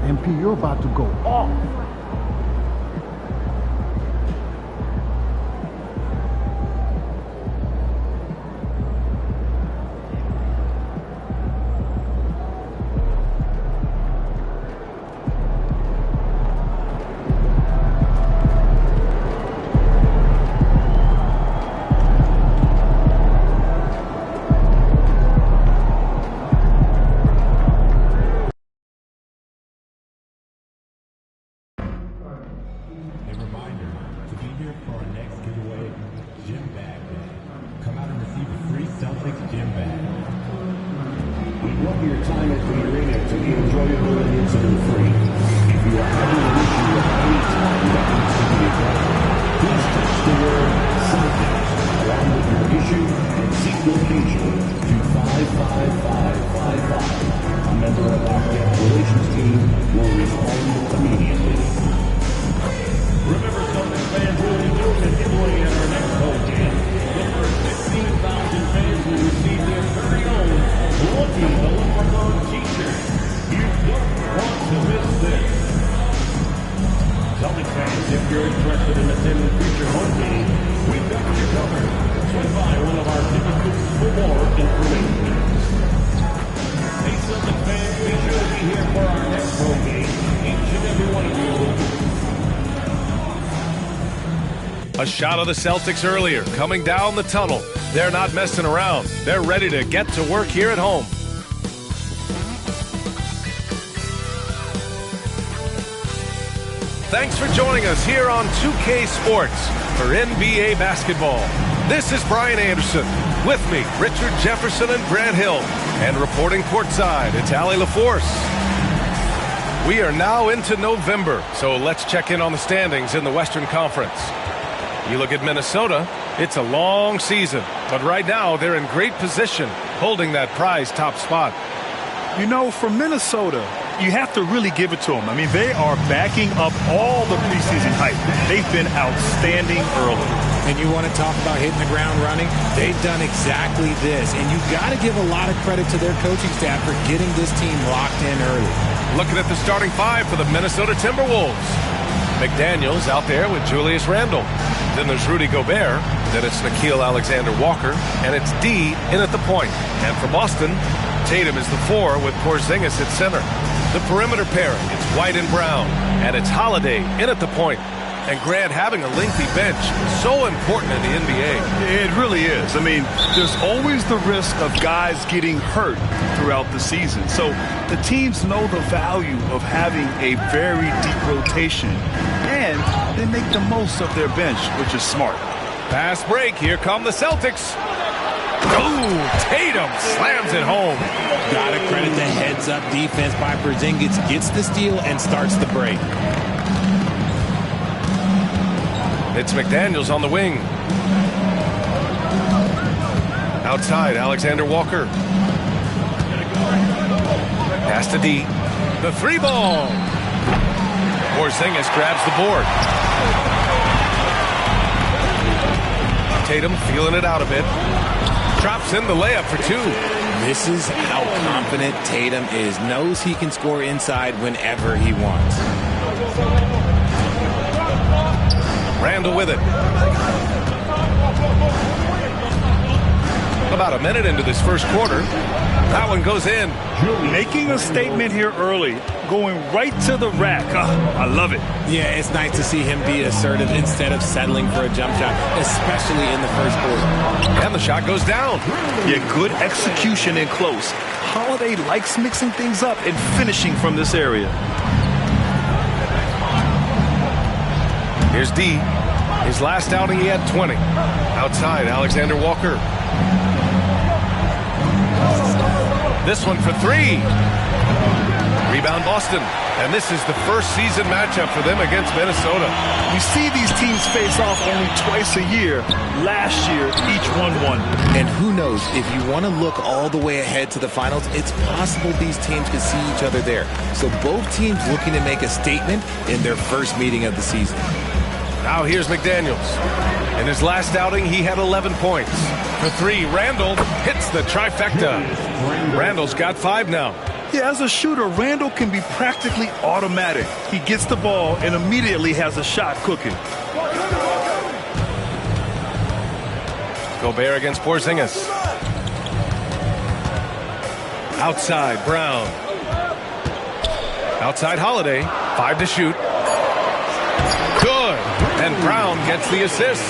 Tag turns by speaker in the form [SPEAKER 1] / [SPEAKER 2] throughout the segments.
[SPEAKER 1] MP, you're about to go off.
[SPEAKER 2] A shot of the Celtics earlier, coming down the tunnel. They're not messing around. They're ready to get to work here at home. Thanks for joining us here on 2K Sports for NBA basketball. This is Brian Anderson. With me, Richard Jefferson and Grant Hill. And reporting courtside, it's Allie LaForce. We are now into November, so let's check in on the standings in the Western Conference. You look at Minnesota, it's a long season, but right now they're in great position, holding that prize top spot.
[SPEAKER 3] You know, for Minnesota, you have to really give it to them. I mean, they are backing up all the preseason hype. They've been outstanding early.
[SPEAKER 4] And you want to talk about hitting the ground running? They've done exactly this. And you've got to give a lot of credit to their coaching staff for getting this team locked in early.
[SPEAKER 2] Looking at the starting five for the Minnesota Timberwolves. McDaniels out there with Julius Randle. Then there's Rudy Gobert. Then it's Nickeil Alexander-Walker. And it's D in at the point. And for Boston, Tatum is the 4 with Porzingis at center. The perimeter pairing, it's White and Brown. And it's Holiday in at the point. And Grant, having a lengthy bench is so important in the NBA.
[SPEAKER 3] It really is. I mean, there's always the risk of guys getting hurt throughout the season. So the teams know the value of having a very deep rotation, and they make the most of their bench, which is smart.
[SPEAKER 2] Pass break. Here come the Celtics. Oh, Tatum slams it home.
[SPEAKER 4] Gotta credit the heads-up defense by Porzingis. Gets the steal and starts the break.
[SPEAKER 2] It's McDaniels on the wing. Outside, Alexander Walker. Pass to D. The 3 ball. Porzingis grabs the board. Tatum feeling it out a bit. Drops in the layup for 2.
[SPEAKER 4] This is how confident Tatum is. Knows he can score inside whenever he wants.
[SPEAKER 2] Randle with it. About a minute into this first quarter. That one goes in.
[SPEAKER 3] Making a statement here early. Going right to the rack. I love it.
[SPEAKER 4] Yeah, it's nice to see him be assertive instead of settling for a jump shot, especially in the first quarter.
[SPEAKER 2] And the shot goes down.
[SPEAKER 3] Yeah, good execution in close. Holiday likes mixing things up and finishing from this area.
[SPEAKER 2] Here's D. His last outing, he had 20. Outside, Alexander Walker. This one for 3. Rebound Boston. And this is the first season matchup for them against Minnesota.
[SPEAKER 3] We see these teams face off only twice a year. Last year, each won.
[SPEAKER 4] And who knows, if you want to look all the way ahead to the finals, it's possible these teams could see each other there. So both teams looking to make a statement in their first meeting of the season.
[SPEAKER 2] Now here's McDaniels. In his last outing, he had 11 points. for three. Randall hits the trifecta. Randall's got 5 now.
[SPEAKER 3] Yeah, as a shooter, Randall can be practically automatic. He gets the ball and immediately has a shot cooking.
[SPEAKER 2] Gobert against Porzingis. Outside, Brown. Outside, Holiday. 5 to shoot. Good. And Brown gets the assist.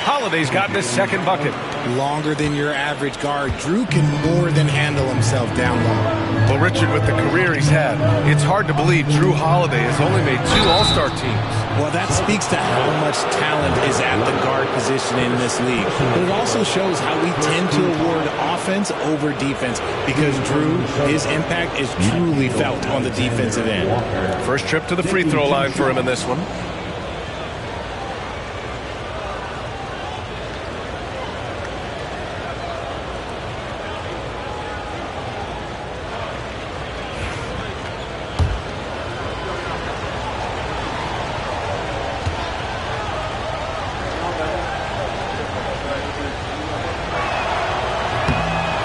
[SPEAKER 2] Holiday's gotten his second bucket.
[SPEAKER 4] Longer than your average guard. Drew can more than handle himself down low.
[SPEAKER 2] Well, Richard, with the career he's had, it's hard to believe Drew Holiday has only made 2 All-Star teams.
[SPEAKER 4] Well, that speaks to how much talent is at the guard position in this league. But it also shows how we tend to award offense over defense because Drew, his impact is truly felt on the defensive end.
[SPEAKER 2] First trip to the free throw line for him in this one.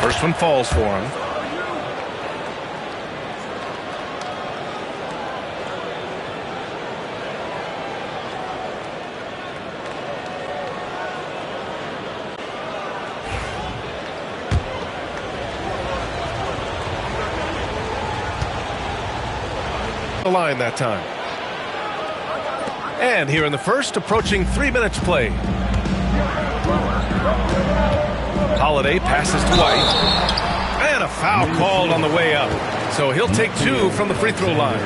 [SPEAKER 2] First one falls for him. The line that time. And here in the first, approaching 3 minutes played. Holiday passes to White. And a foul called on the way up. So he'll take 2 from the free throw line.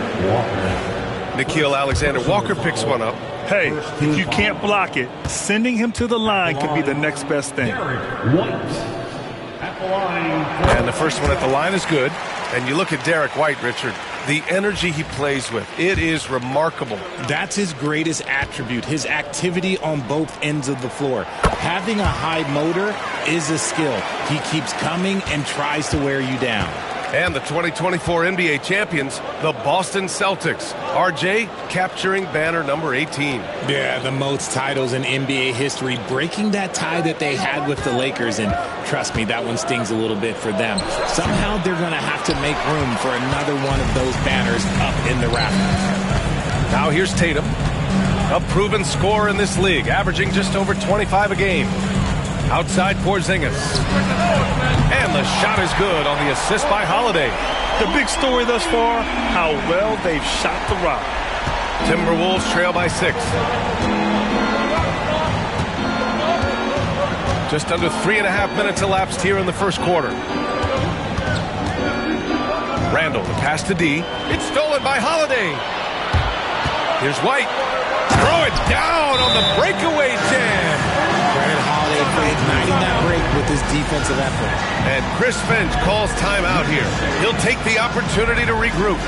[SPEAKER 2] Nickeil Alexander-Walker picks one up.
[SPEAKER 3] Hey, if you can't block it, sending him to the line could be the next best thing.
[SPEAKER 2] And the first one at the line is good. And you look at Derek White, Richard, the energy he plays with, it is remarkable.
[SPEAKER 4] That's his greatest attribute, his activity on both ends of the floor. Having a high motor is a skill. He keeps coming and tries to wear you down.
[SPEAKER 2] And the 2024 NBA champions, the Boston Celtics. RJ capturing banner number 18.
[SPEAKER 4] Yeah, the most titles in NBA history, breaking that tie that they had with the Lakers. And trust me, that one stings a little bit for them. Somehow they're going to have to make room for another one of those banners up in the rafters.
[SPEAKER 2] Now here's Tatum, a proven scorer in this league, averaging just over 25 a game. Outside Porzingis. And the shot is good on the assist by Holiday.
[SPEAKER 3] The big story thus far, how well they've shot the rock.
[SPEAKER 2] Timberwolves trail by 6. Just under 3.5 minutes elapsed here in the first quarter. Randall, the pass to D. It's stolen by Holiday. Here's White. Throw it down on the breakaway jam.
[SPEAKER 4] Brandon Holiday for igniting that break with his defensive effort.
[SPEAKER 2] And Chris Finch calls timeout here. He'll take the opportunity to regroup.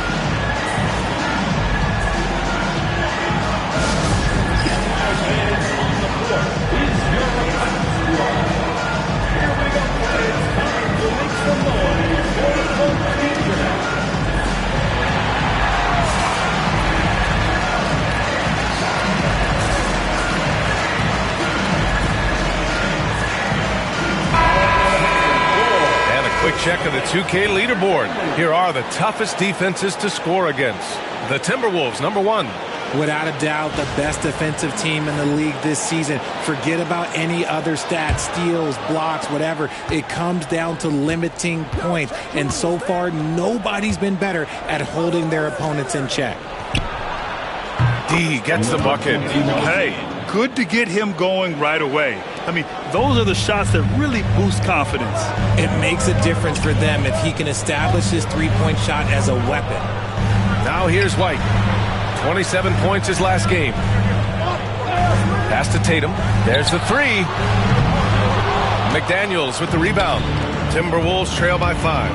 [SPEAKER 2] Quick check of the 2K leaderboard. Here are the toughest defenses to score against. The Timberwolves, number 1.
[SPEAKER 4] Without a doubt, the best defensive team in the league this season. Forget about any other stats, steals, blocks, whatever. It comes down to limiting points. And so far, nobody's been better at holding their opponents in check.
[SPEAKER 2] D gets the bucket.
[SPEAKER 3] Hey, good to get him going right away. I mean, those are the shots that really boost confidence.
[SPEAKER 4] It makes a difference for them if he can establish his three-point shot as a weapon.
[SPEAKER 2] Now here's White. 27 points his last game. Pass to Tatum. There's the 3. McDaniels with the rebound. Timberwolves trail by 5.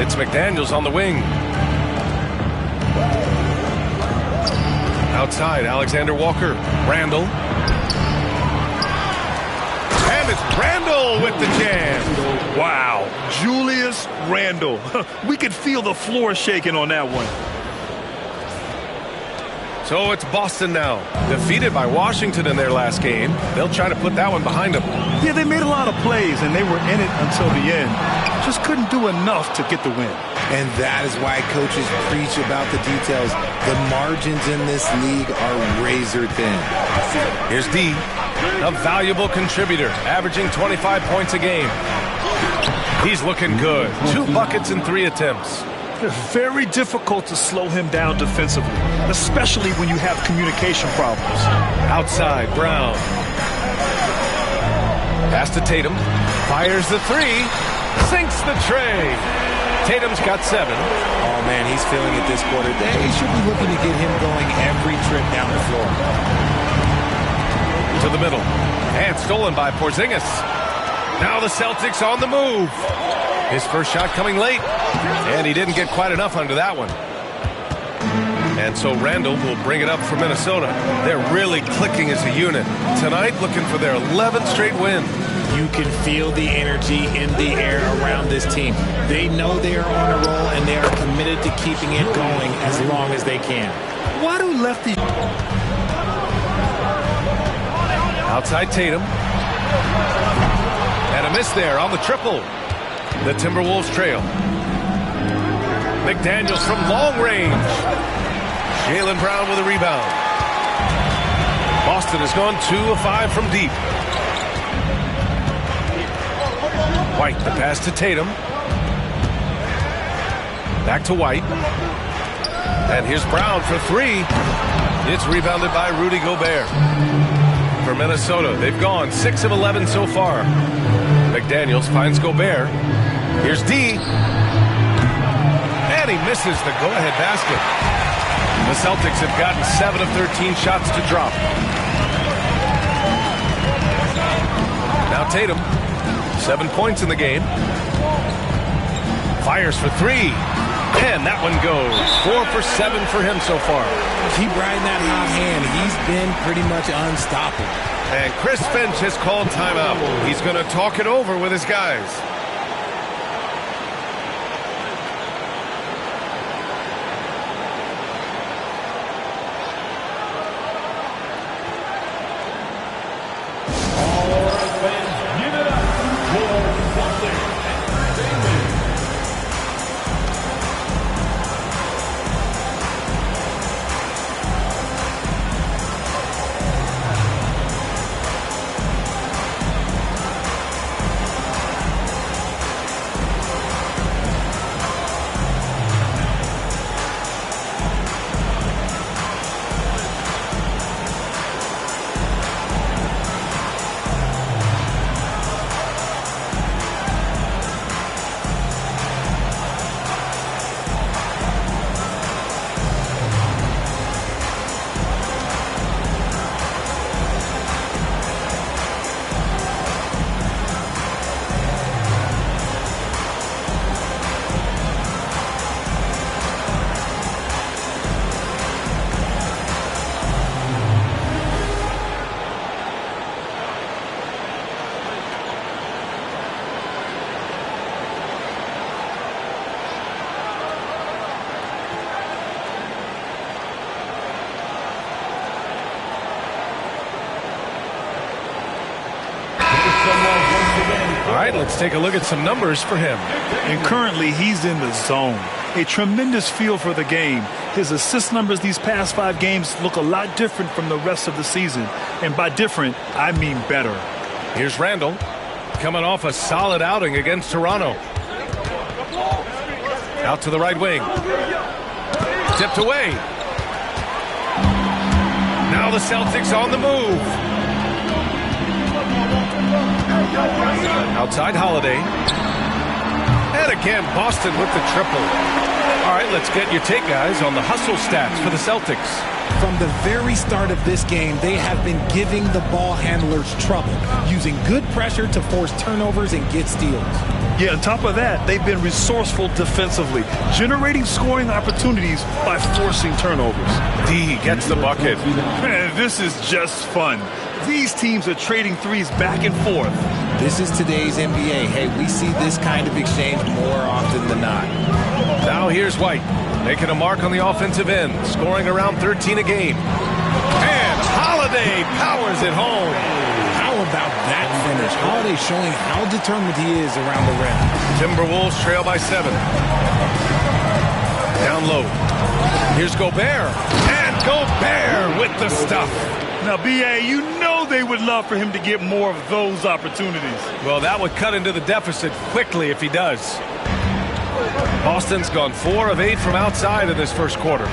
[SPEAKER 2] It's McDaniels on the wing. Outside, Alexander Walker. Randall. And it's Randall with the jam.
[SPEAKER 3] Wow, Julius Randle. We could feel the floor shaking on that one.
[SPEAKER 2] So it's Boston now, defeated by Washington in their last game. They'll try to put that one behind them.
[SPEAKER 3] Yeah, they made a lot of plays, and they were in it until the end. Just couldn't do enough to get the win.
[SPEAKER 4] And that is why coaches preach about the details. The margins in this league are razor thin.
[SPEAKER 2] Here's D, a valuable contributor, averaging 25 points a game. He's looking good. 2 buckets in 3 attempts.
[SPEAKER 3] It's very difficult to slow him down defensively, especially when you have communication problems.
[SPEAKER 2] Outside, Brown. Pass to Tatum. Fires the 3. Sinks the tray. Tatum's got 7.
[SPEAKER 4] Oh, man, he's feeling it this quarter. They should be looking to get him going every trip down the floor.
[SPEAKER 2] To the middle. And stolen by Porzingis. Now the Celtics on the move. His first shot coming late. And he didn't get quite enough under that one. And so Randall will bring it up for Minnesota. They're really clicking as a unit. Tonight, looking for their 11th straight win.
[SPEAKER 4] You can feel the energy in the air around this team. They know they are on a roll, and they are committed to keeping it going as long as they can.
[SPEAKER 3] Why do lefties...
[SPEAKER 2] Outside Tatum. And a miss there on the triple. The Timberwolves trail. McDaniels from long range. Jaylen Brown with a rebound. Boston has gone 2 of 5 from deep. White, the pass to Tatum. Back to White. And here's Brown for 3. It's rebounded by Rudy Gobert. For Minnesota, they've gone 6 of 11 so far. McDaniels finds Gobert. Here's D. And he misses the go-ahead basket. The Celtics have gotten 7 of 13 shots to drop. Now Tatum, 7 points in the game. Fires for 3. And that one goes. 4 for 7 for him so far.
[SPEAKER 4] Keep riding that hot hand. He's been pretty much unstoppable.
[SPEAKER 2] And Chris Finch has called timeout. He's going to talk it over with his guys. All right, let's take a look at some numbers for him.
[SPEAKER 3] And currently, he's in the zone. A tremendous feel for the game. His assist numbers these past 5 games look a lot different from the rest of the season. And by different, I mean better.
[SPEAKER 2] Here's Randall, coming off a solid outing against Toronto. Out to the right wing. Tipped away. Now the Celtics on the move. Outside Holiday. And again, Boston with the triple. All right, let's get your take, guys, on the hustle stats for the Celtics.
[SPEAKER 4] From the very start of this game, they have been giving the ball handlers trouble, using good pressure to force turnovers and get steals.
[SPEAKER 3] Yeah, on top of that, they've been resourceful defensively, generating scoring opportunities by forcing turnovers.
[SPEAKER 2] D gets the bucket.
[SPEAKER 3] Man, this is just fun. These teams are trading threes back and forth.
[SPEAKER 4] This is today's NBA. Hey, we see this kind of exchange more often than not.
[SPEAKER 2] Now here's White. Making a mark on the offensive end, scoring around 13 a game. And Holiday powers it home.
[SPEAKER 4] How about that finish? Holiday showing how determined he is around the rim.
[SPEAKER 2] Timberwolves trail by 7. Down low. Here's Gobert. And Gobert with the stuff.
[SPEAKER 3] Now, B.A., you know they would love for him to get more of those opportunities.
[SPEAKER 2] Well, that would cut into the deficit quickly if he does. Boston's gone 4 of 8 from outside in this first quarter.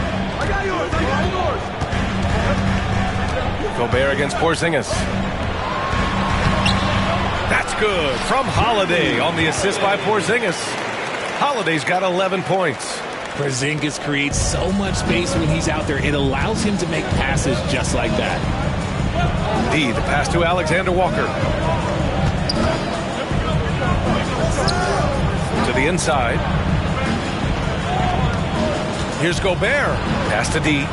[SPEAKER 2] Gobert against Porzingis. That's good from Holiday on the assist by Porzingis. Holiday's got 11 points.
[SPEAKER 4] Porzingis creates so much space when he's out there. It allows him to make passes just like that.
[SPEAKER 2] The pass to Alexander Walker. To the inside. Here's Gobert. Pass to D.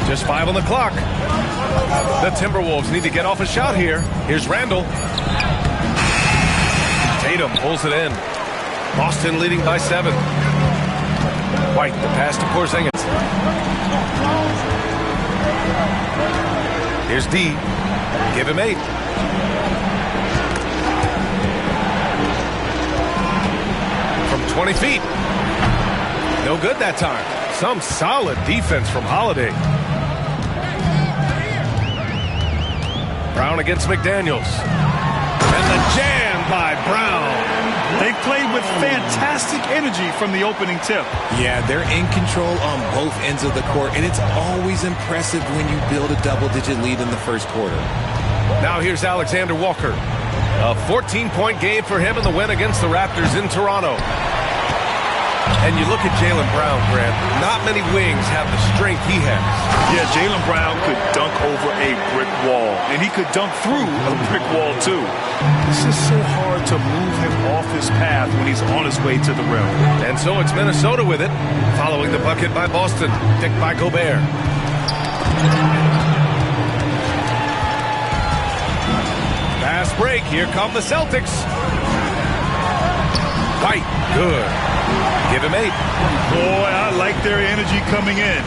[SPEAKER 2] Just 5 on the clock. The Timberwolves need to get off a shot here. Here's Randall. Tatum pulls it in. Boston leading by 7. White, the pass to Porzingis. Here's D. Give him 8. From 20 feet. No good that time. Some solid defense from Holiday. Brown against McDaniels. And the jam by Brown.
[SPEAKER 3] They played with fantastic energy from the opening tip.
[SPEAKER 4] Yeah, they're in control on both ends of the court, and it's always impressive when you build a double-digit lead in the first quarter.
[SPEAKER 2] Now here's Alexander Walker. A 14-point game for him in the win against the Raptors in Toronto. And you look at Jaylen Brown, Grant. Not many wings have the strength he has.
[SPEAKER 3] Yeah, Jaylen Brown could dunk over a brick wall, and he could dunk through a brick wall, too. It's just so hard to move him off his path when he's on his way to the rim.
[SPEAKER 2] And so it's Minnesota with it, following the bucket by Boston, picked by Gobert. Fast break. Here come the Celtics. White, good. Give him 8.
[SPEAKER 3] Boy, I like their energy coming in.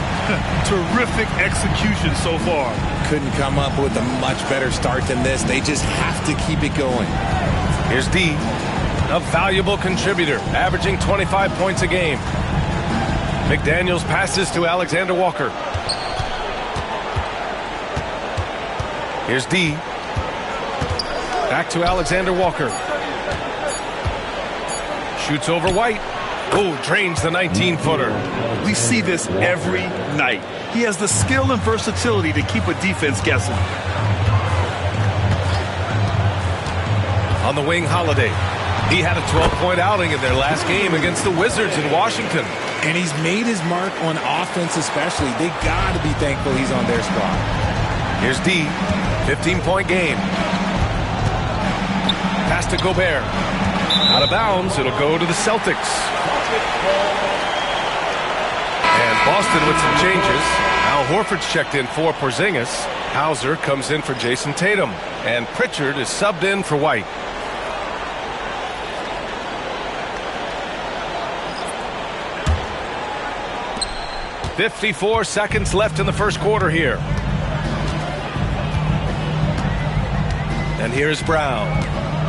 [SPEAKER 3] Terrific execution so far.
[SPEAKER 4] Couldn't come up with a much better start than this. They just have to keep it going.
[SPEAKER 2] Here's D, a valuable contributor, averaging 25 points a game. McDaniels passes to Alexander Walker. Here's D. Back to Alexander Walker. Shoots over White. Oh, drains the 19-footer.
[SPEAKER 3] We see this every night. He has the skill and versatility to keep a defense guessing.
[SPEAKER 2] On the wing, Holiday. He had a 12-point outing in their last game against the Wizards in Washington.
[SPEAKER 4] And he's made his mark on offense especially. They got to be thankful he's on their squad.
[SPEAKER 2] Here's D. 15-point game. Pass to Gobert. Out of bounds. It'll go to the Celtics. And Boston with some changes. Al Horford's checked in for Porzingis. Hauser comes in for Jason Tatum. And Pritchard is subbed in for White. "54 seconds left in the first quarter here. And here's Brown.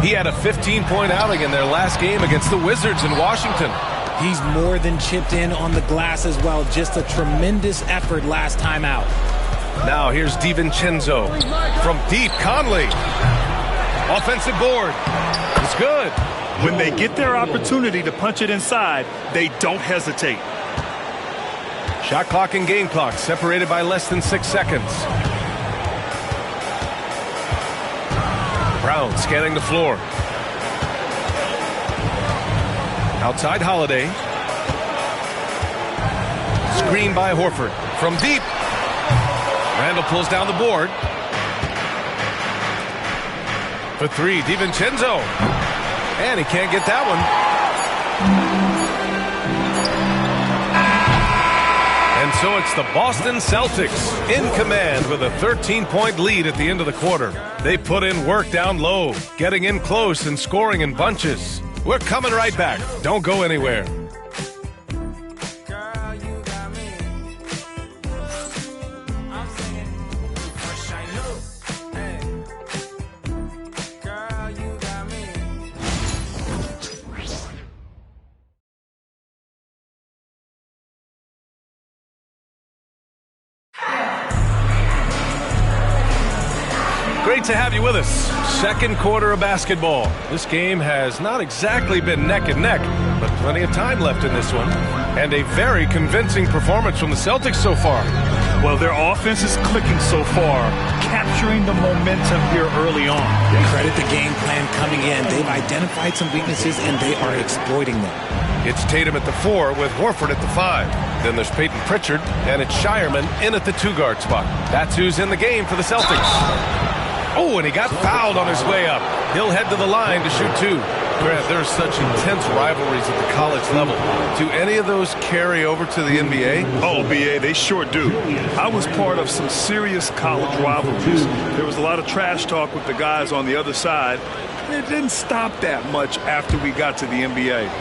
[SPEAKER 2] He had a 15-point outing in their last game against the Wizards in Washington.
[SPEAKER 4] He's more than chipped in on the glass as well. Just a tremendous effort last time out.
[SPEAKER 2] Now here's DiVincenzo. From deep, Conley. Offensive board. It's good.
[SPEAKER 3] When they get their opportunity to punch it inside, they don't hesitate.
[SPEAKER 2] Shot clock and game clock separated by less than 6 seconds. Brown scanning the floor. Outside Holiday. Screen by Horford. From deep. Randall pulls down the board. For 3, DiVincenzo. And he can't get that one. And so it's the Boston Celtics in command with a 13-point lead at the end of the quarter. They put in work down low, getting in close and scoring in bunches. We're coming right back. Don't go anywhere.
[SPEAKER 1] Girl, you
[SPEAKER 2] Great to have you with us. Second quarter of basketball. This game has not exactly been neck and neck, but plenty of time left in this one. And a very convincing performance from the Celtics so far.
[SPEAKER 3] Well, their offense is clicking so far, capturing the momentum here early on.
[SPEAKER 4] Credit the game plan coming in. They've identified some weaknesses, and they are exploiting them.
[SPEAKER 2] It's Tatum at the 4 with Horford at the 5. Then there's Peyton Pritchard, and it's Shireman in at the 2-guard spot. That's who's in the game for the Celtics. Oh, and he got fouled on his way up. He'll head to the line to shoot 2. Grant, there's such intense rivalries at the college level. Do any of those carry over to the NBA?
[SPEAKER 3] Oh, BA, they sure do. I was part of some serious college rivalries. There was a lot of trash talk with the guys on the other side. It didn't stop that much after we got to the NBA.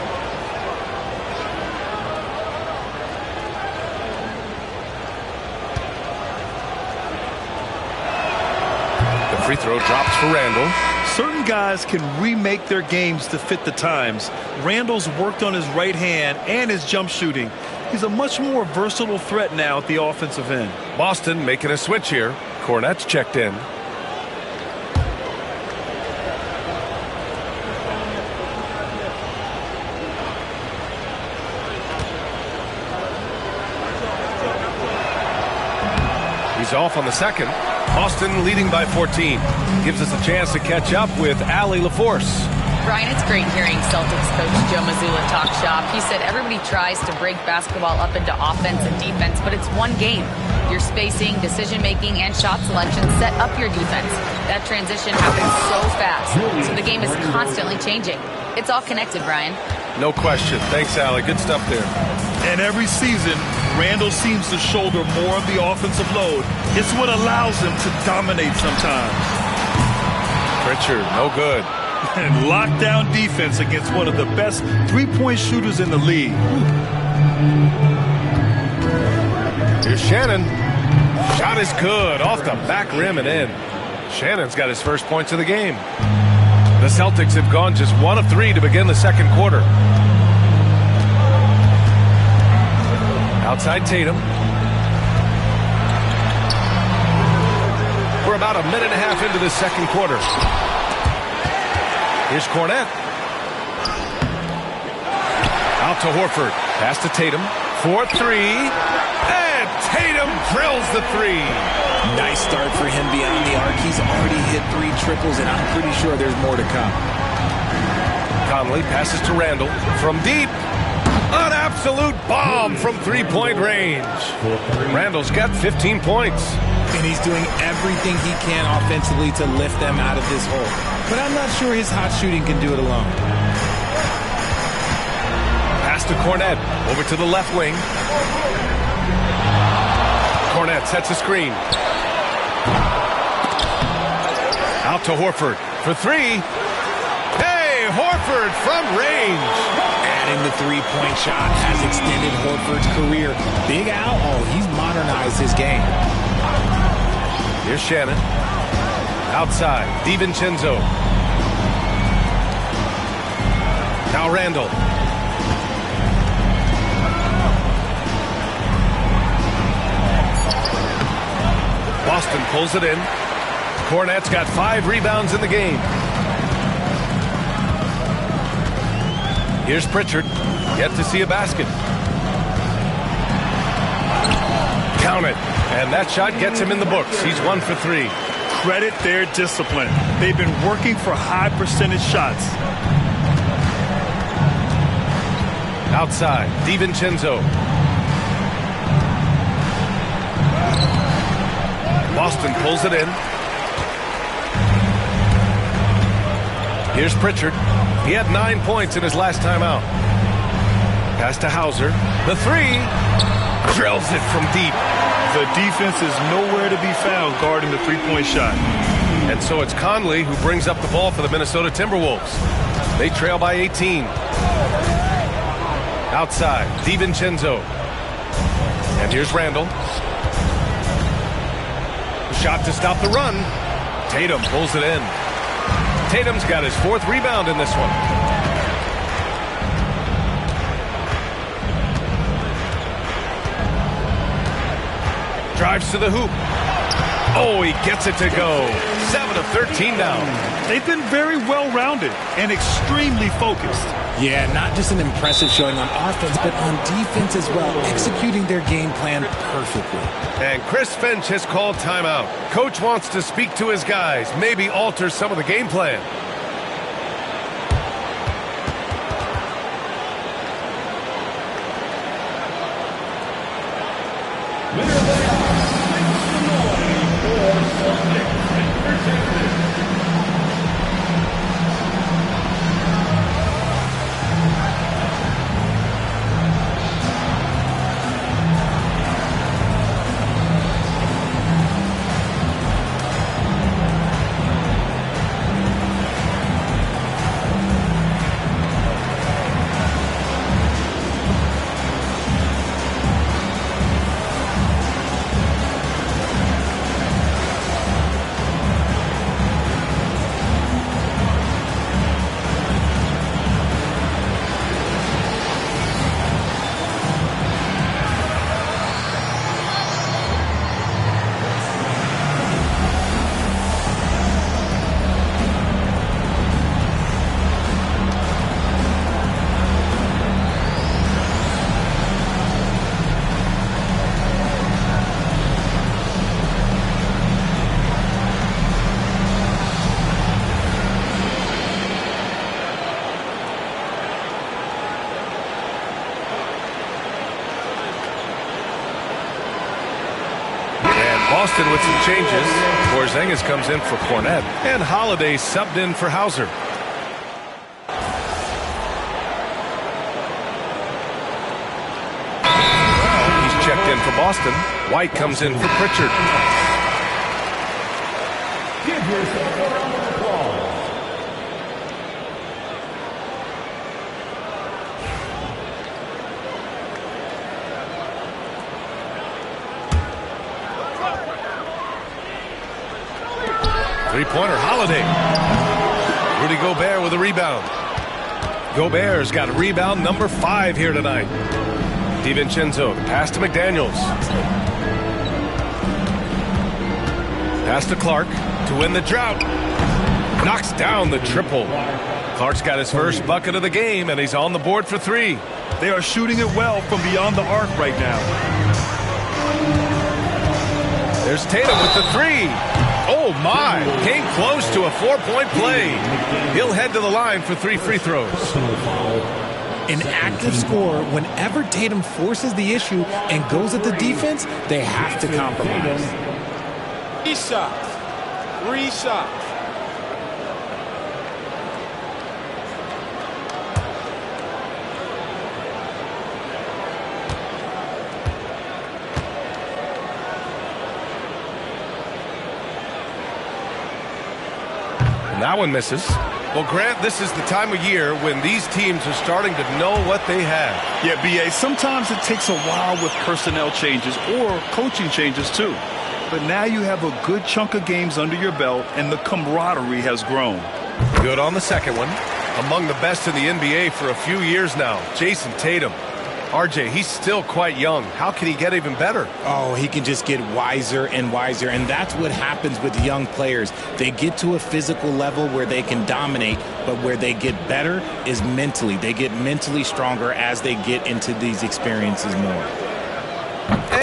[SPEAKER 2] Free throw drops for Randall.
[SPEAKER 3] Certain guys can remake their games to fit the times. Randall's worked on his right hand and his jump shooting. He's a much more versatile threat now at the offensive end.
[SPEAKER 2] Boston making a switch here. Cornette's checked in. He's off on the second. Boston leading by 14. Gives us a chance to catch up with Allie LaForce.
[SPEAKER 1] Brian, it's great hearing Celtics coach Joe Mazzulla talk shop. He said everybody tries to break basketball up into offense and defense, but it's one game. Your spacing, decision-making, and shot selection set up your defense. That transition happens so fast, so the game is constantly changing. It's all connected, Brian.
[SPEAKER 2] No question. Thanks, Allie. Good stuff there.
[SPEAKER 3] And every season, Randall seems to shoulder more of the offensive load. It's what allows him to dominate sometimes.
[SPEAKER 2] Pritchard, no good.
[SPEAKER 3] And lockdown defense against one of the best three-point shooters in the league.
[SPEAKER 2] Here's Shannon. Shot is good. Off the back rim and in. Shannon's got his first points of the game. The Celtics have gone just 1 of 3 to begin the second quarter. Outside Tatum. We're about a minute and a half into the second quarter. Here's Cornette. Out to Horford. Pass to Tatum. 4-3. And Tatum drills the 3.
[SPEAKER 4] Nice start for him beyond the arc. He's already hit 3 triples, and I'm pretty sure there's more to come.
[SPEAKER 2] Conley passes to Randall. From deep. An absolute bomb from 3-point range. Randall's got 15 points.
[SPEAKER 4] And he's doing everything he can offensively to lift them out of this hole. But I'm not sure his hot shooting can do it alone.
[SPEAKER 2] Pass to Cornette. Over to the left wing. Cornette sets a screen. Out to Horford for 3. Hey, Horford from range.
[SPEAKER 4] Adding the three-point shot has extended Horford's career. Big Al, he's modernized his game.
[SPEAKER 2] Here's Shannon. Outside, DiVincenzo. Now Randall. Boston pulls it in. Cornette's got 5 rebounds in the game. Here's Pritchard. Yet to see a basket. Count it. And that shot gets him in the books. He's 1 for 3.
[SPEAKER 3] Credit their discipline. They've been working for high percentage shots.
[SPEAKER 2] Outside, DiVincenzo. Boston pulls it in. Here's Pritchard. He had 9 points in his last time out. Pass to Hauser. The 3. Drills it from deep.
[SPEAKER 3] The defense is nowhere to be found guarding the three-point shot.
[SPEAKER 2] And so it's Conley who brings up the ball for the Minnesota Timberwolves. They trail by 18. Outside, DiVincenzo. And here's Randall. Shot to stop the run. Tatum pulls it in. Tatum's got his 4th rebound in this one. Drives to the hoop. Oh, he gets it to go. 7 of 13 now.
[SPEAKER 3] They've been very well-rounded and extremely focused.
[SPEAKER 4] Yeah, not just an impressive showing on offense, but on defense as well, executing their game plan perfectly.
[SPEAKER 2] And Chris Finch has called timeout. Coach wants to speak to his guys, maybe alter some of the game plan. Boston with some changes. Porzingis comes in for Cornette, and Holiday subbed in for Hauser. He's checked in for Boston. White comes in for Pritchard. Give yourself a round of applause. Three-pointer, Holiday. Rudy Gobert with a rebound. Gobert's got a rebound number 5 here tonight. DiVincenzo, the pass to McDaniels. Pass to Clark to win the drought. Knocks down the triple. Clark's got his first bucket of the game, and he's on the board for 3.
[SPEAKER 3] They are shooting it well from beyond the arc right now.
[SPEAKER 2] There's Tatum with the 3. Oh, my. Came close to a 4-point play. He'll head to the line for 3 free throws.
[SPEAKER 4] An active scorer, whenever Tatum forces the issue and goes at the defense, they have to compromise.
[SPEAKER 5] 3 shots. 3 shots.
[SPEAKER 2] That one misses. Well, Grant, this is the time of year when these teams are starting to know what they have.
[SPEAKER 3] Yeah, B.A., sometimes it takes a while with personnel changes or coaching changes, too. But now you have a good chunk of games under your belt, and the camaraderie has grown.
[SPEAKER 2] Good on the second one. Among the best in the NBA for a few years now, Jason Tatum. RJ, he's still quite young. How can he get even better?
[SPEAKER 4] Oh, he can just get wiser and wiser, and that's what happens with young players. They get to a physical level where they can dominate, but where they get better is mentally. They get mentally stronger as they get into these experiences more.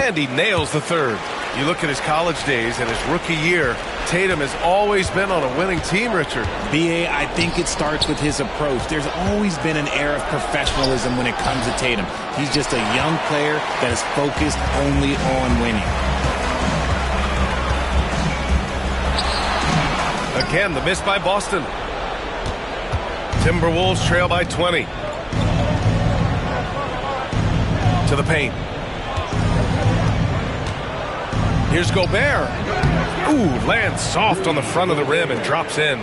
[SPEAKER 2] And he nails the third. You look at his college days and his rookie year, Tatum has always been on a winning team, Richard.
[SPEAKER 4] B.A., I think it starts with his approach. There's always been an air of professionalism when it comes to Tatum. He's just a young player that is focused only on winning.
[SPEAKER 2] Again, the miss by Boston. Timberwolves trail by 20. To the paint. Here's Gobert. Ooh, lands soft on the front of the rim and drops in.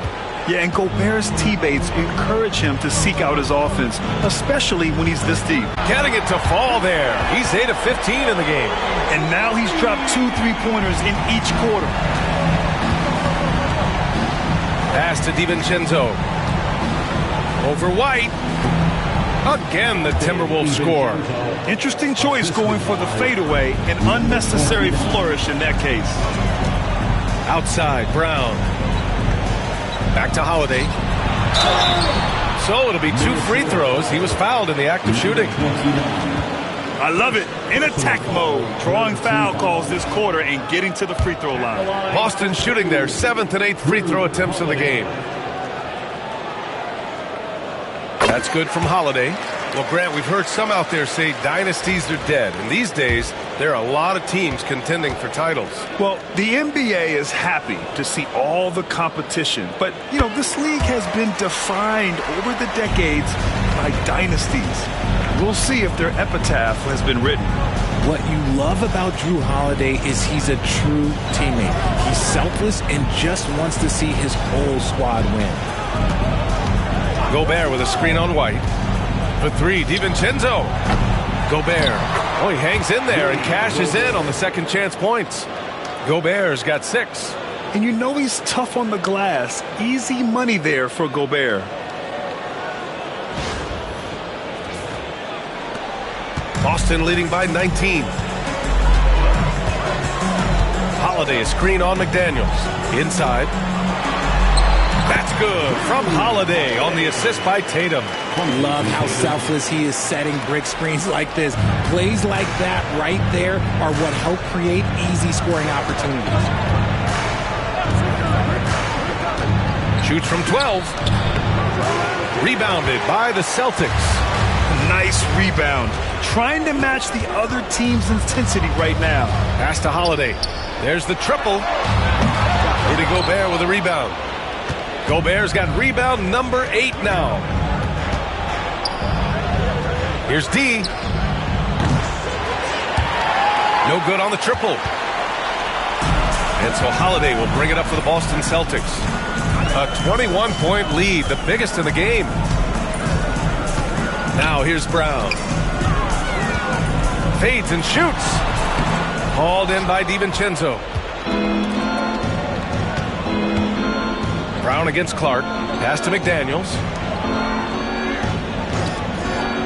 [SPEAKER 3] Yeah, and Gobert's teammates encourage him to seek out his offense, especially when he's this deep.
[SPEAKER 2] Getting it to fall there. He's 8 of 15 in the game.
[SPEAKER 3] And now he's dropped 2 3-pointers in each quarter.
[SPEAKER 2] Pass to DiVincenzo. Over White. Again, the Timberwolves score.
[SPEAKER 3] Interesting choice going for the fadeaway, an unnecessary flourish in that case.
[SPEAKER 2] Outside, Brown. Back to Holiday. So it'll be 2 free throws. He was fouled in the act of shooting.
[SPEAKER 3] I love it. In attack mode. Drawing foul calls this quarter and getting to the free throw line.
[SPEAKER 2] Boston shooting their 7th and 8th free throw attempts of the game. That's good from Holiday. Well, Grant, we've heard some out there say dynasties are dead. And these days, there are a lot of teams contending for titles.
[SPEAKER 3] Well, the NBA is happy to see all the competition. But, you know, this league has been defined over the decades by dynasties. We'll see if their epitaph has been written.
[SPEAKER 4] What you love about Jrue Holiday is he's a true teammate. He's selfless and just wants to see his whole squad win.
[SPEAKER 2] Gobert with a screen on White. For 3, DiVincenzo. Gobert. Oh, he hangs in there and cashes in on the second chance points. Gobert's got 6.
[SPEAKER 3] And you know he's tough on the glass. Easy money there for Gobert.
[SPEAKER 2] Boston leading by 19. Holiday, a screen on McDaniels. Inside. That's good from Holiday on the assist by Tatum.
[SPEAKER 4] Love how selfless he is setting brick screens like this. Plays like that right there are what help create easy scoring opportunities.
[SPEAKER 2] Shoots from 12. Rebounded by the Celtics.
[SPEAKER 3] Nice rebound. Trying to match the other team's intensity right now.
[SPEAKER 2] Pass to Holiday. There's the triple. Rudy Gobert with a rebound. Gobert's got rebound number 8 now. Here's D. No good on the triple. And so Holiday will bring it up for the Boston Celtics. A 21-point lead, the biggest in the game. Now here's Brown. Fades and shoots. Hauled in by DiVincenzo. Brown against Clark. Pass to McDaniels.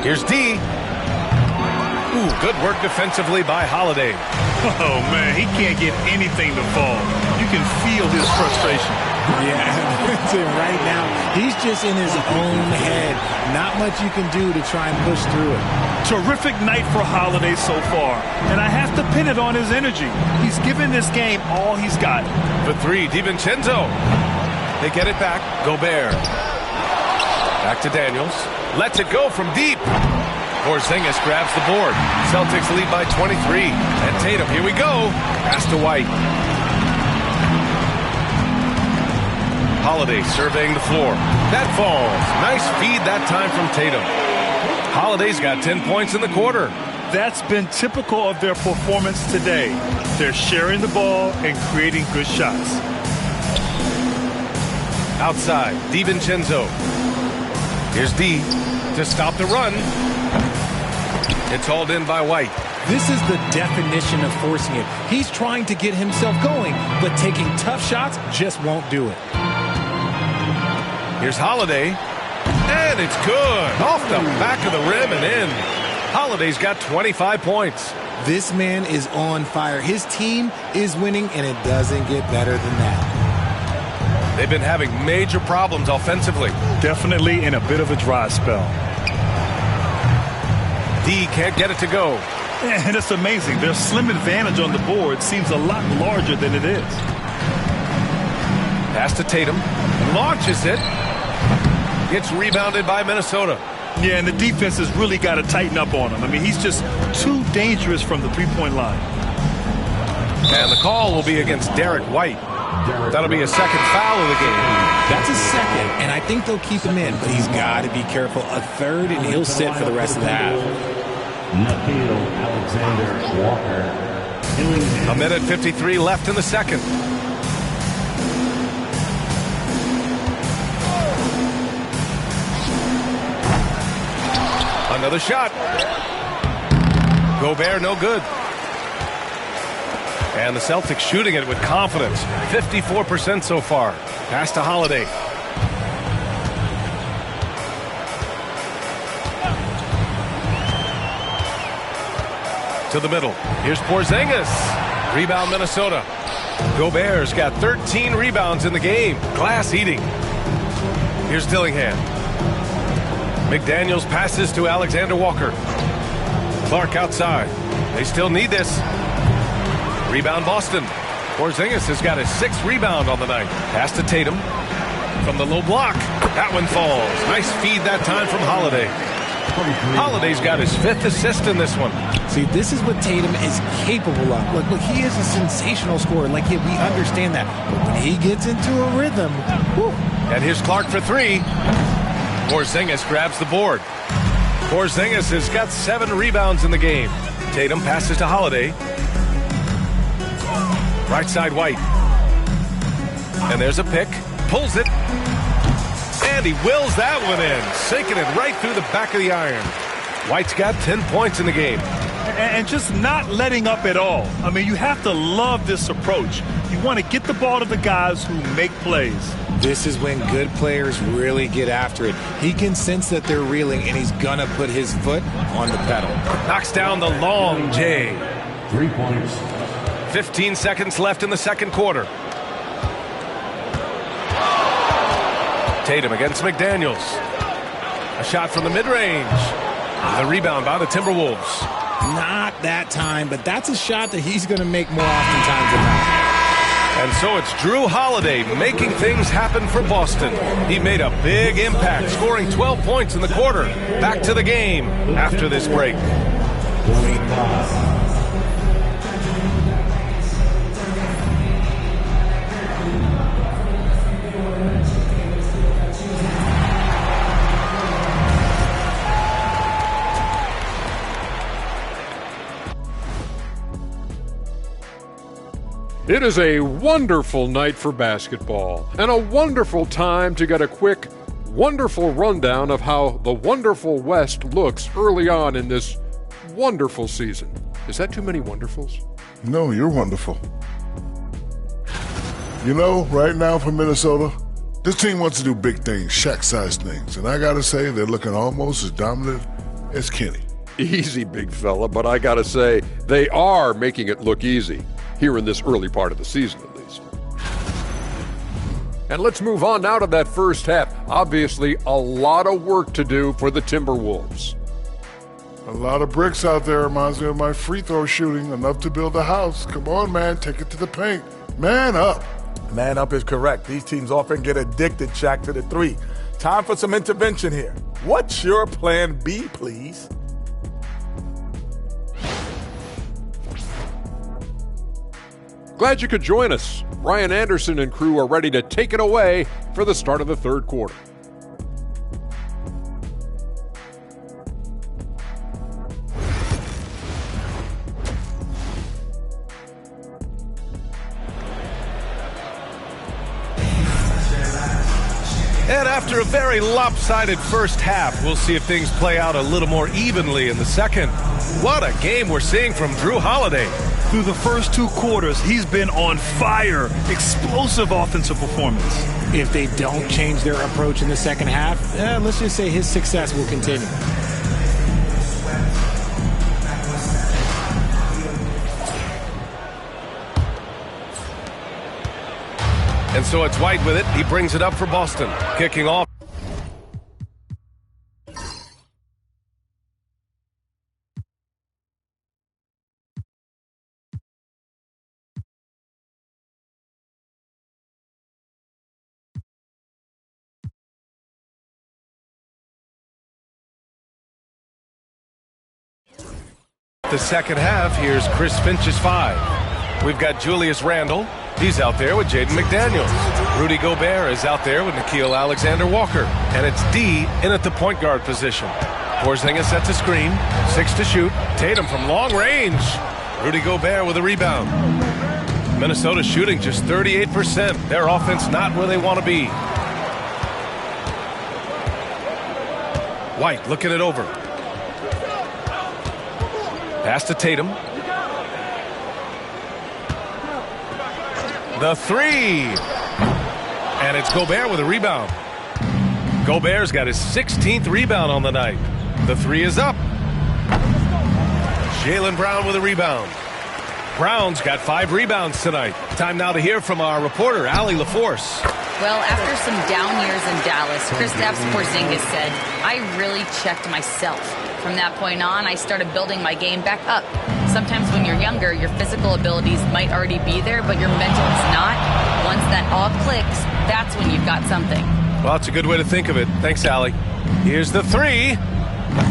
[SPEAKER 2] Here's D. Ooh, good work defensively by Holiday.
[SPEAKER 3] Oh, man, he can't get anything to fall. You can feel his frustration.
[SPEAKER 4] Yeah, right now, he's just in his own head. Not much you can do to try and push through it.
[SPEAKER 3] Terrific night for Holiday so far, and I have to pin it on his energy. He's given this game all he's got.
[SPEAKER 2] For 3, DiVincenzo. They get it back. Gobert. Back to Daniels. Lets it go from deep. Porzingis grabs the board. Celtics lead by 23. And Tatum, here we go. Pass to White. Holiday surveying the floor. That falls. Nice feed that time from Tatum. Holiday's got 10 points in the quarter.
[SPEAKER 3] That's been typical of their performance today. They're sharing the ball and creating good shots.
[SPEAKER 2] Outside, DiVincenzo. Here's D to stop the run. It's hauled in by White.
[SPEAKER 4] This is the definition of forcing it. He's trying to get himself going, but taking tough shots just won't do it.
[SPEAKER 2] Here's Holiday. And it's good. Off the back of the rim and in. Holiday's got 25 points.
[SPEAKER 4] This man is on fire. His team is winning, and it doesn't get better than that.
[SPEAKER 2] They've been having major problems offensively.
[SPEAKER 3] Definitely in a bit of a dry spell.
[SPEAKER 2] D can't get it to go.
[SPEAKER 3] And it's amazing. Their slim advantage on the board seems a lot larger than it is.
[SPEAKER 2] Pass to Tatum. Launches it. Gets rebounded by Minnesota.
[SPEAKER 3] Yeah, and the defense has really got to tighten up on him. I mean, he's just too dangerous from the three-point line.
[SPEAKER 2] And the call will be against Derek White. That'll be a second foul of the game.
[SPEAKER 4] That's a second, and I think they'll keep him in, but he's got to be careful. A third, and he'll sit for the rest of the half.
[SPEAKER 6] Alexander Walker.
[SPEAKER 2] A minute 53 left in the second. Another shot. Gobert, no good. And the Celtics shooting it with confidence. 54% so far. Pass to Holiday. To the middle. Here's Porzingis. Rebound Minnesota. Gobert's got 13 rebounds in the game. Glass eating. Here's Dillingham. McDaniels passes to Alexander Walker. Clark outside. They still need this. Rebound Boston. Porzingis has got his 6th rebound on the night. Pass to Tatum. From the low block. That one falls. Nice feed that time from Holiday. Holiday's got his 5th assist in this one.
[SPEAKER 4] See, this is what Tatum is capable of. Look, he is a sensational scorer. Like, we understand that. But when he gets into a rhythm, whew.
[SPEAKER 2] And here's Clark for 3. Porzingis grabs the board. Porzingis has got 7 rebounds in the game. Tatum passes to Holiday. Right side White. And there's a pick. Pulls it. And he wills that one in. Sinking it right through the back of the iron. White's got 10 points in the game.
[SPEAKER 3] And just not letting up at all. I mean, you have to love this approach. You want to get the ball to the guys who make plays.
[SPEAKER 4] This is when good players really get after it. He can sense that they're reeling, and he's going to put his foot on the pedal.
[SPEAKER 2] Knocks down the long J.
[SPEAKER 6] 3 points.
[SPEAKER 2] 15 seconds left in the second quarter. Tatum against McDaniels. A shot from the mid-range. The rebound by the Timberwolves.
[SPEAKER 4] Not that time, but that's a shot that he's going to make more oftentimes than not.
[SPEAKER 2] And so it's Drew Holiday making things happen for Boston. He made a big impact, scoring 12 points in the quarter. Back to the game after this break.
[SPEAKER 7] It is a wonderful night for basketball and a wonderful time to get a quick, wonderful rundown of how the wonderful West looks early on in this wonderful season. Is that too many wonderfuls?
[SPEAKER 8] No, you're wonderful. You know, right now for Minnesota, this team wants to do big things, Shaq-sized things. And I got to say, they're looking almost as dominant as Kenny.
[SPEAKER 7] Easy, big fella, but I got to say, they are making it look easy. Here in this early part of the season, at least. And let's move on now to that first half. Obviously, a lot of work to do for the Timberwolves.
[SPEAKER 8] A lot of bricks out there reminds me of my free throw shooting, enough to build a house. Come on, man, take it to the paint. Man up.
[SPEAKER 5] Man up is correct. These teams often get addicted, Shaq, to the 3. Time for some intervention here. What's your plan B, please?
[SPEAKER 7] Glad you could join us. Brian Anderson and crew are ready to take it away for the start of the third quarter.
[SPEAKER 2] And after a very lopsided first half, we'll see if things play out a little more evenly in the second. What a game we're seeing from Drew Holiday.
[SPEAKER 3] Through the first 2 quarters, he's been on fire. Explosive offensive performance.
[SPEAKER 4] If they don't change their approach in the second half, let's just say his success will continue.
[SPEAKER 2] And so it's White with it. He brings it up for Boston. Kicking off. The second half, here's Chris Finch's 5. We've got Julius Randle. He's out there with Jaden McDaniels. Rudy Gobert is out there with Nickeil Alexander-Walker. And it's D in at the point guard position. Porzingis sets a screen. 6 to shoot. Tatum from long range. Rudy Gobert with a rebound. Minnesota shooting just 38%. Their offense not where they want to be. White looking it over. Pass to Tatum. The 3. And it's Gobert with a rebound. Gobert's got his 16th rebound on the night. The 3 is up. Jaylen Brown with a rebound. Brown's got 5 rebounds tonight. Time now to hear from our reporter, Allie LaForce.
[SPEAKER 1] Well, after some down years in Dallas, Kristaps Porzingis said, I really checked myself. From that point on, I started building my game back up. Sometimes when you're younger, your physical abilities might already be there, but your mental is not. Once that all clicks, that's when you've got something.
[SPEAKER 2] Well, it's a good way to think of it. Thanks, Allie. Here's the 3.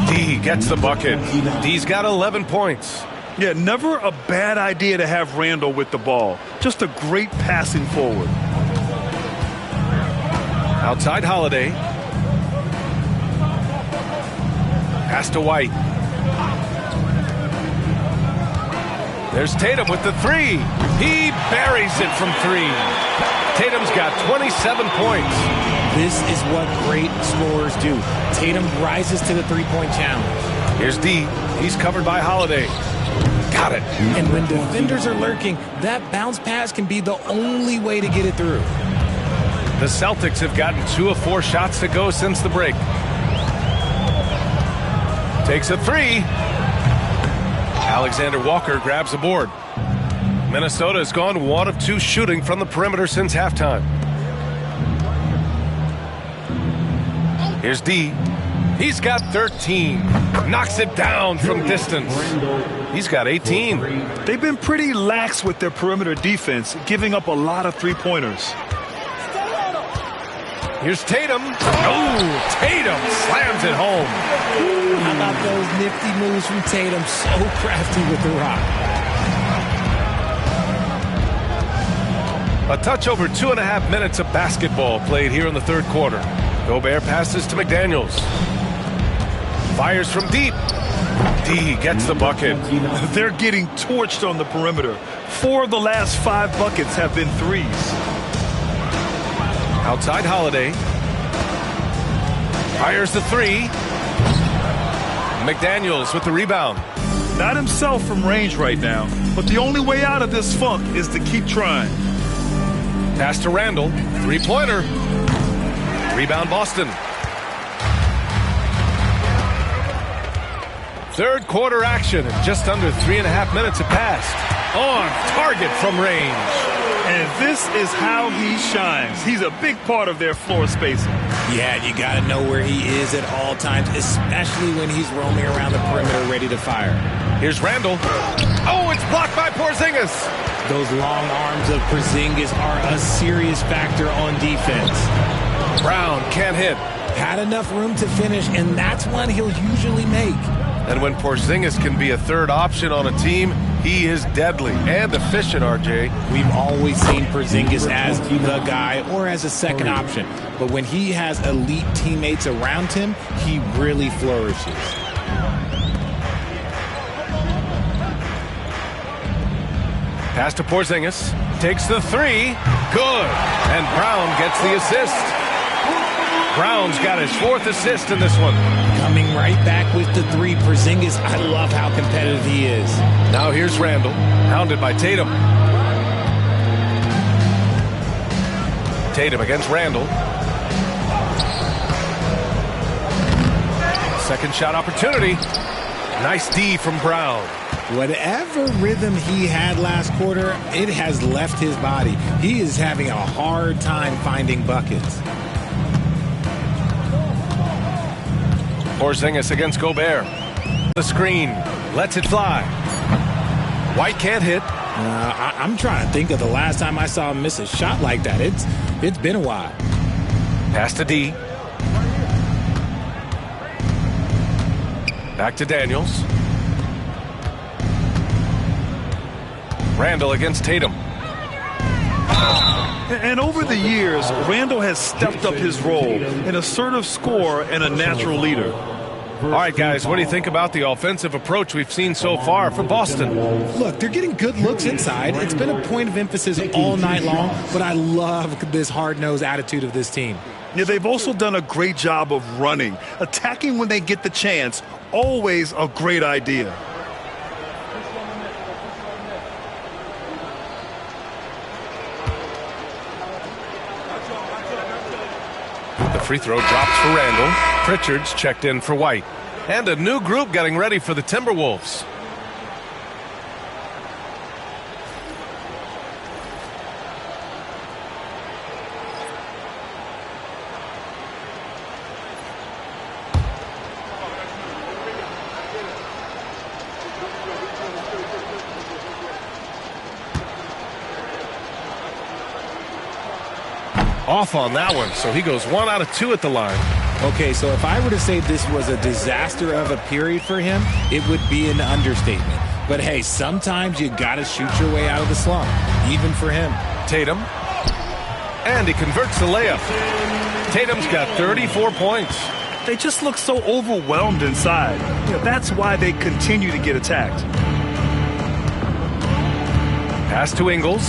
[SPEAKER 2] D gets the bucket. D's got 11 points.
[SPEAKER 3] Yeah, never a bad idea to have Randall with the ball. Just a great passing forward.
[SPEAKER 2] Outside Holiday. Pass to White. There's Tatum with the 3. He buries it from 3. Tatum's got 27 points.
[SPEAKER 4] This is what great scorers do. Tatum rises to the three-point challenge.
[SPEAKER 2] Here's D. He's covered by Holiday. Got it.
[SPEAKER 4] And when defenders are lurking, that bounce pass can be the only way to get it through.
[SPEAKER 2] The Celtics have gotten 2 of 4 shots to go since the break. Takes a 3. Alexander Walker grabs the board. Minnesota has gone 1 of 2 shooting from the perimeter since halftime. Here's D. He's got 13. Knocks it down from distance. He's got 18.
[SPEAKER 3] They've been pretty lax with their perimeter defense, giving up a lot of three-pointers.
[SPEAKER 2] Here's Tatum. Oh, Tatum slams it home.
[SPEAKER 4] How about those nifty moves from Tatum? So crafty with the rock.
[SPEAKER 2] A touch over 2.5 minutes of basketball played here in the third quarter. Gobert passes to McDaniels. Fires from deep. D gets the bucket.
[SPEAKER 3] They're getting torched on the perimeter. 4 of the last 5 buckets have been threes.
[SPEAKER 2] Outside Holiday. Fires the 3. McDaniels with the rebound.
[SPEAKER 3] Not himself from range right now, but the only way out of this funk is to keep trying.
[SPEAKER 2] Pass to Randall. 3-pointer. Rebound Boston. Third quarter action. Just under 3.5 minutes have passed. On target from range.
[SPEAKER 3] And this is how he shines. He's a big part of their floor spacing.
[SPEAKER 4] Yeah, you got to know where he is at all times, especially when he's roaming around the perimeter ready to fire.
[SPEAKER 2] Here's Randall. Oh, it's blocked by Porzingis.
[SPEAKER 4] Those long arms of Porzingis are a serious factor on defense.
[SPEAKER 2] Brown can't hit.
[SPEAKER 4] Had enough room to finish, and that's one he'll usually make.
[SPEAKER 2] And when Porzingis can be a third option on a team, he is deadly and efficient, RJ.
[SPEAKER 4] We've always seen Porzingis as the guy or as a second option. But when he has elite teammates around him, he really flourishes.
[SPEAKER 2] Pass to Porzingis. Takes the 3. Good. And Brown gets the assist. Brown's got his 4th assist in this one.
[SPEAKER 4] Coming right back with the 3. Porzingis, I love how competitive he is.
[SPEAKER 2] Now here's Randall, hounded by Tatum. Tatum against Randall. Second shot opportunity. Nice D from Brown.
[SPEAKER 4] Whatever rhythm he had last quarter, it has left his body. He is having a hard time finding buckets.
[SPEAKER 2] Porzingis against Gobert. The screen. Lets it fly. White can't hit.
[SPEAKER 4] I'm trying to think of the last time I saw him miss a shot like that. It's been a while.
[SPEAKER 2] Pass to D. Back to Daniels. Randall against Tatum.
[SPEAKER 3] And over the years, Randall has stepped up his role, an assertive scorer and a natural leader.
[SPEAKER 2] All right, guys, what do you think about the offensive approach we've seen so far for Boston?
[SPEAKER 4] Look, they're getting good looks inside. It's been a point of emphasis all night long, but I love this hard-nosed attitude of this team.
[SPEAKER 3] Yeah, they've also done a great job of running. Attacking when they get the chance, always a great idea.
[SPEAKER 2] The free throw drops for Randall. Pritchard's checked in for White. And a new group getting ready for the Timberwolves. off on that one, so he goes 1 out of 2 at the line.
[SPEAKER 4] Okay, so if I were to say this was a disaster of a period for him, it would be an understatement. But hey, sometimes you got to shoot your way out of the slump, even for him.
[SPEAKER 2] Tatum. And he converts the layup. Tatum's got 34 points.
[SPEAKER 3] They just look so overwhelmed inside. That's why they continue to get attacked.
[SPEAKER 2] Pass to Ingles.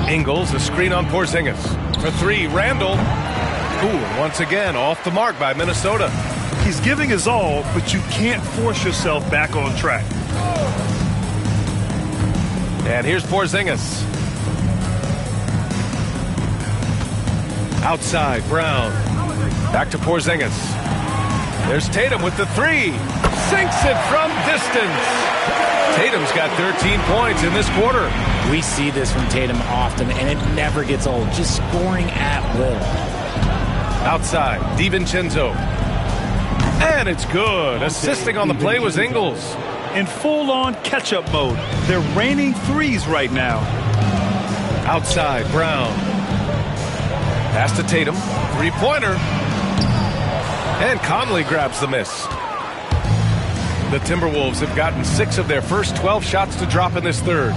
[SPEAKER 2] Ingles, a screen on Porzingis. For 3, Randall. Ooh, once again, off the mark by Minnesota.
[SPEAKER 3] He's giving his all, but you can't force yourself back on track.
[SPEAKER 2] And here's Porzingis. Outside, Brown. Back to Porzingis. There's Tatum with the 3. Sinks it from distance. Tatum's got 13 points in this quarter.
[SPEAKER 4] We see this from Tatum often, and it never gets old. Just scoring at will.
[SPEAKER 2] Outside, DiVincenzo. And it's good. Assisting on the play was Ingles.
[SPEAKER 3] In full-on catch-up mode. They're raining threes right now.
[SPEAKER 2] Outside, Brown. Pass to Tatum. 3-pointer. And Conley grabs the miss. The Timberwolves have gotten 6 of their first 12 shots to drop in this third.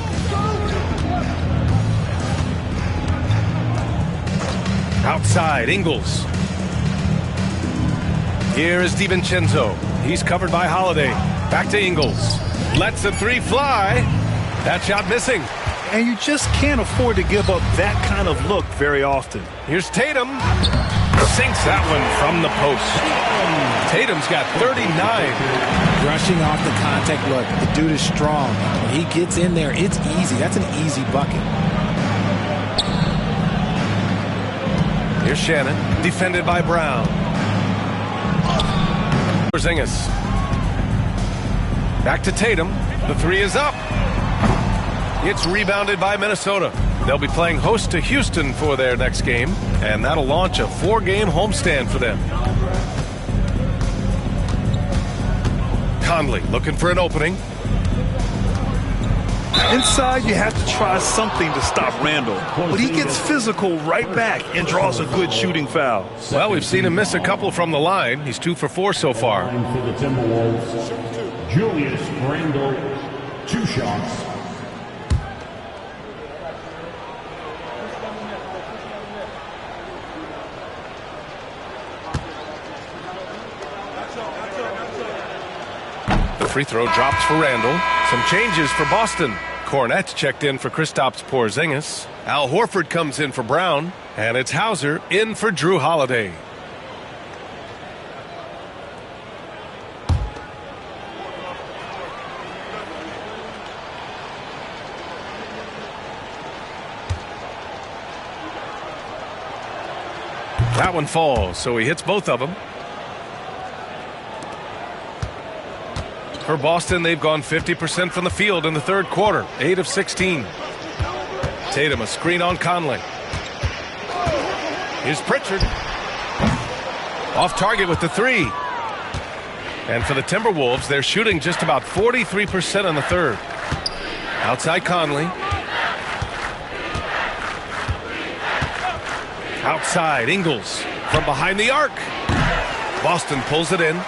[SPEAKER 2] Outside, Ingles. Here is DiVincenzo. He's covered by Holiday. Back to Ingles. Lets the 3 fly. That shot missing.
[SPEAKER 3] And you just can't afford to give up that kind of look very often.
[SPEAKER 2] Here's Tatum. Sinks that one from the post. Tatum's got 39.
[SPEAKER 4] Brushing off the contact look. The dude is strong. When he gets in there, it's easy. That's an easy bucket.
[SPEAKER 2] Here's Shannon. Defended by Brown. Porzingis. Back to Tatum. The 3 is up. It's rebounded by Minnesota. They'll be playing host to Houston for their next game, and that'll launch a 4-game homestand for them. Conley looking for an opening.
[SPEAKER 3] Inside, you have to try something to stop Randall. But he gets physical right back and draws a good shooting foul.
[SPEAKER 2] Well, we've seen him miss a couple from the line. He's 2 for 4 so far.
[SPEAKER 6] For the Timberwolves, Julius Randle, 2 shots.
[SPEAKER 2] Free throw drops for Randall. Some changes for Boston. Kornet's checked in for Kristaps Porzingis. Al Horford comes in for Brown. And it's Hauser in for Drew Holiday. That one falls, so he hits both of them. For Boston, they've gone 50% from the field in the third quarter, 8 of 16. Tatum, a screen on Conley. Here's Pritchard. Off target with the 3. And for the Timberwolves, they're shooting just about 43% in the third. Outside Conley. Outside Ingles from behind the arc. Boston pulls it in.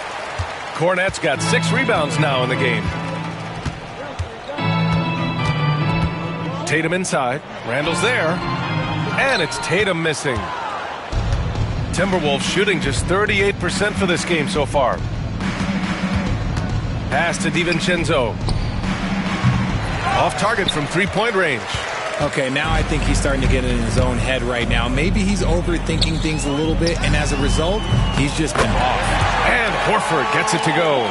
[SPEAKER 2] Kornet's got 6 rebounds now in the game. Tatum inside. Randall's there. And it's Tatum missing. Timberwolves shooting just 38% for this game so far. Pass to DiVincenzo. Off target from 3-point range.
[SPEAKER 4] Okay, now I think he's starting to get in his own head right now. Maybe he's overthinking things a little bit, and as a result, he's just been off.
[SPEAKER 2] And Horford gets it to go.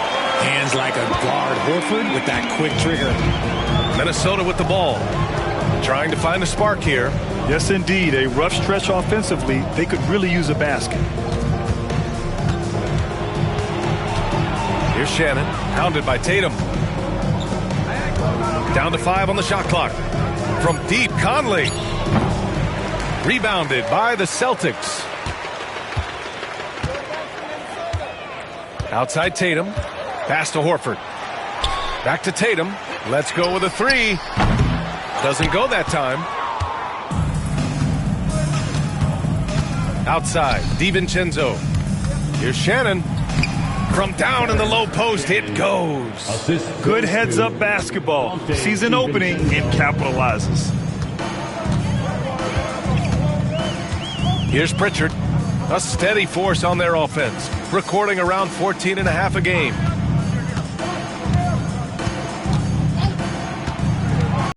[SPEAKER 4] Hands like a guard. Horford with that quick trigger.
[SPEAKER 2] Minnesota with the ball. Trying to find a spark here.
[SPEAKER 3] Yes, indeed. A rough stretch offensively. They could really use a basket.
[SPEAKER 2] Here's Shannon. Hounded by Tatum. Down to 5 on the shot clock. From deep, Conley. Rebounded by the Celtics. Outside Tatum. Pass to Horford. Back to Tatum. Let's go with a 3. Doesn't go that time. Outside, DiVincenzo. Here's Shannon. From down in the low post, it goes.
[SPEAKER 3] Good heads-up basketball. Sees an opening and capitalizes.
[SPEAKER 2] Here's Pritchard. A steady force on their offense, recording around 14 and a half a game.